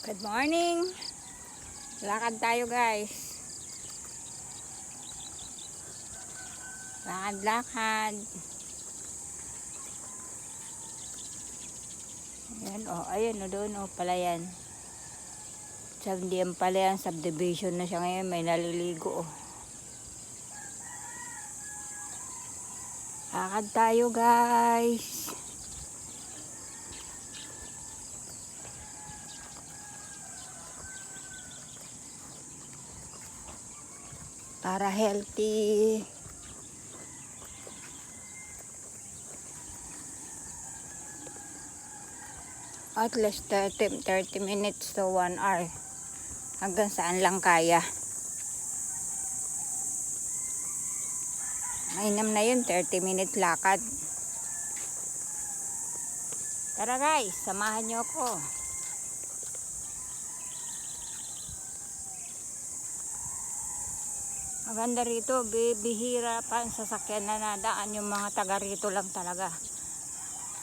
Good morning. Lakad tayo, guys. Lakad-lakad. Ayan, oh, ayun, oh, doon, oh, pala yan. Diyan pala yan, subdivision na siya ngayon, may naliligo, oh. Lakad tayo, guys. Para healthy. At least 30 minutes to 1 hour. Hanggang saan lang kaya. Mainam na yun, 30 minute lakad. Tara guys, samahan nyo ako. Maganda rito, bihira pa ang sasakyan na nadaan, yung mga taga rito lang talaga.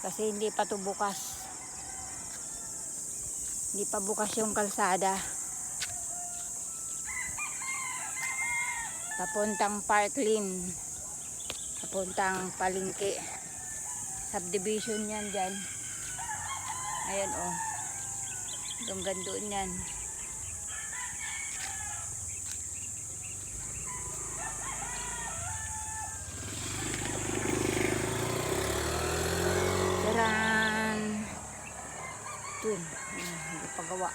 Kasi hindi pa to bukas. Hindi pa bukas yung kalsada. Papuntang Parkland. Papuntang Palengke. Subdivision yan dyan. Ayan oh. Hanggang doon yan. Taran! Dun. Hindi pa gawa.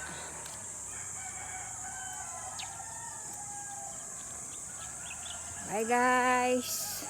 Bye guys!